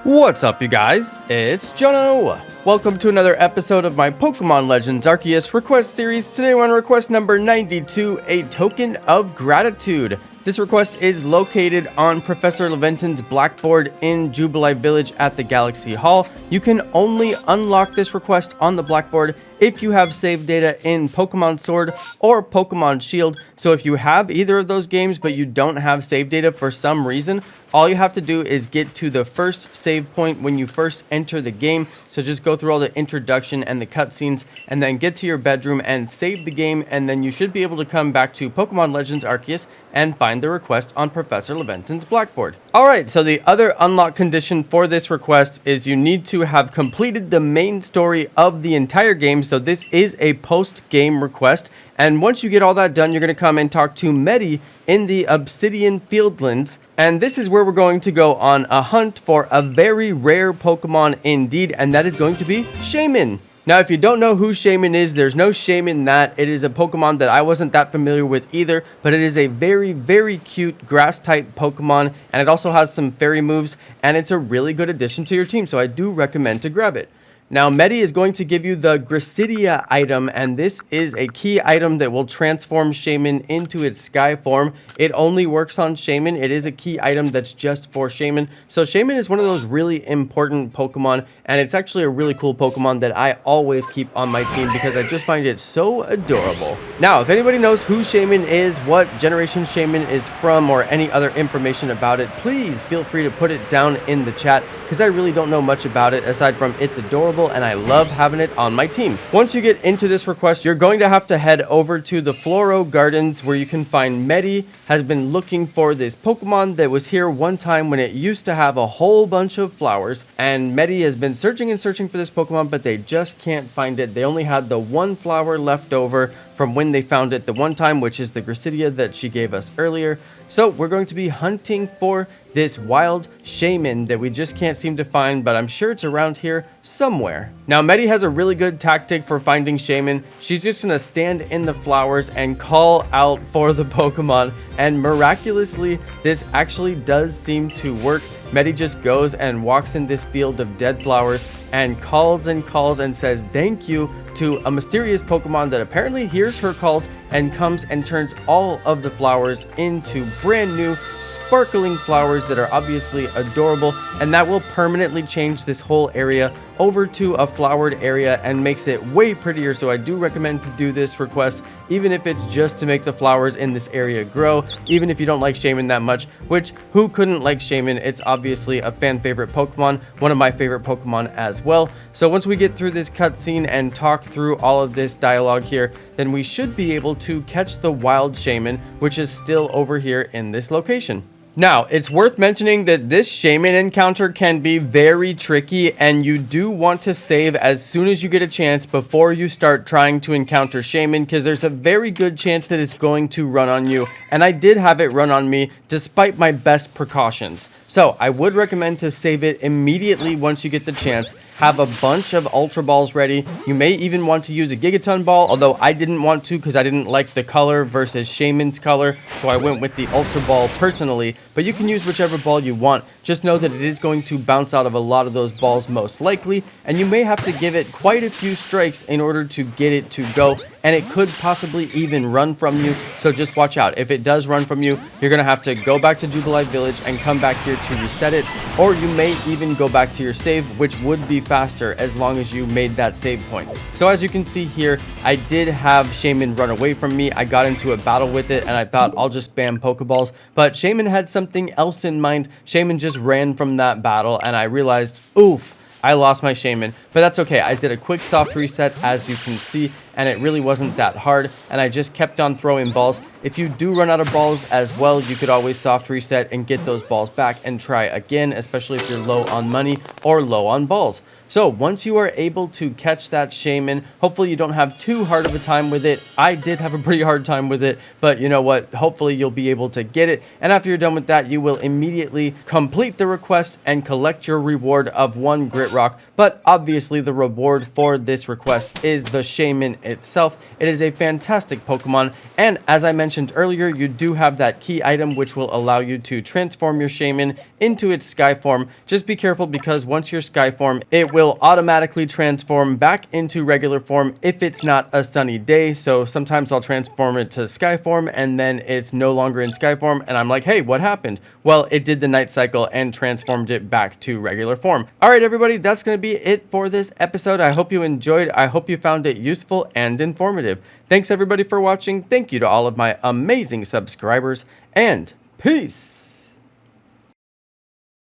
What's up, you guys? It's Jono. Welcome to another episode of my Pokemon Legends Arceus request series. Today we're on request number 92, a token of gratitude. This request is located on Professor Laventon's blackboard in Jubilee Village at the Galaxy Hall. You can only unlock this request on the blackboard if you have save data in Pokemon Sword or Pokemon Shield. So if you have either of those games but you don't have save data for some reason, all you have to do is get to the first save point when you first enter the game. So just go through all the introduction and the cutscenes and then get to your bedroom and save the game, and then you should be able to come back to Pokemon Legends Arceus and find the request on Professor Laventon's blackboard. Alright, so the other unlock condition for this request is you need to have completed the main story of the entire game. So this is a post-game request, and once you get all that done, you're going to come and talk to Medi in the Obsidian Fieldlands, and this is where we're going to go on a hunt for a very rare Pokemon indeed, and that is going to be Shaymin. Now, if you don't know who Shaymin is, there's no shame in that. It is a Pokemon that I wasn't that familiar with either, but it is a very, very cute grass-type Pokemon, and it also has some fairy moves, and it's a really good addition to your team, so I do recommend to grab it. Now, Medi is going to give you the Gracidea item, and this is a key item that will transform Shaymin into its sky form. It only works on Shaymin. It is a key item that's just for Shaymin. So Shaymin is one of those really important Pokemon, and it's actually a really cool Pokemon that I always keep on my team because I just find it so adorable. Now, if anybody knows who Shaymin is, what generation Shaymin is from, or any other information about it, please feel free to put it down in the chat, because I really don't know much about it aside from it's adorable and I love having it on my team. Once you get into this request, you're going to have to head over to the Floaro Gardens, where you can find Medi has been looking for this Pokemon that was here one time when it used to have a whole bunch of flowers, and Medi has been searching and searching for this Pokemon, but they just can't find it. They only had the one flower left over from when they found it the one time, which is the Gracidea that she gave us earlier. So we're going to be hunting for this wild Shaymin that we just can't seem to find, but I'm sure it's around here somewhere. Now, Medi has a really good tactic for finding Shaymin. She's just gonna stand in the flowers and call out for the Pokemon, and miraculously, this actually does seem to work. Medi just goes and walks in this field of dead flowers and calls and says thank you to a mysterious Pokemon that apparently hears her calls and comes and turns all of the flowers into brand new sparkling flowers that are obviously adorable, and that will permanently change this whole area over to a flowered area and makes it way prettier. So I do recommend to do this request, even if it's just to make the flowers in this area grow, even if you don't like Shaymin that much, which who couldn't like Shaymin? It's obviously a fan favorite Pokemon, one of my favorite Pokemon as well. So once we get through this cutscene and talk through all of this dialogue here, then we should be able to catch the wild Shaymin, which is still over here in this location. Now, it's worth mentioning that this Shaman Encounter can be very tricky, and you do want to save as soon as you get a chance before you start trying to encounter Shaymin, because there's a very good chance that it's going to run on you, and I did have it run on me despite my best precautions. So I would recommend to save it immediately once you get the chance. Have a bunch of Ultra Balls ready. You may even want to use a Gigaton Ball, although I didn't want to because I didn't like the color versus Shaymin's color, so I went with the Ultra Ball personally. But you can use whichever ball you want. Just know that it is going to bounce out of a lot of those balls most likely, and you may have to give it quite a few strikes in order to get it to go, and it could possibly even run from you, so just watch out. If it does run from you, you're going to have to go back to Jubilee Village and come back here to reset it, or you may even go back to your save, which would be faster as long as you made that save point. So as you can see here, I did have Shaymin run away from me. I got into a battle with it, and I thought I'll just spam Pokeballs, but Shaymin had something else in mind. Shaymin just ran from that battle, and I realized, oof, I lost my Shaymin, but that's okay. I did a quick soft reset, as you can see, and it really wasn't that hard, and I just kept on throwing balls. If you do run out of balls as well, you could always soft reset and get those balls back and try again, especially if you're low on money or low on balls. So once you are able to catch that Shaymin, hopefully you don't have too hard of a time with it. I did have a pretty hard time with it, but you know what? Hopefully you'll be able to get it. And after you're done with that, you will immediately complete the request and collect your reward of 1 Grit Rock. But obviously, obviously the reward for this request is the Shaymin itself. It is a fantastic Pokemon, and as I mentioned earlier, you do have that key item which will allow you to transform your Shaymin into its sky form. Just be careful, because once your sky form, it will automatically transform back into regular form if it's not a sunny day. So sometimes I'll transform it to sky form and then it's no longer in sky form, and I'm like, hey, what happened? Well, it did the night cycle and transformed it back to regular form. All right, everybody, that's going to be it for this episode. I hope you enjoyed. I hope you found it useful and informative. Thanks everybody for watching. Thank you to all of my amazing subscribers, and peace.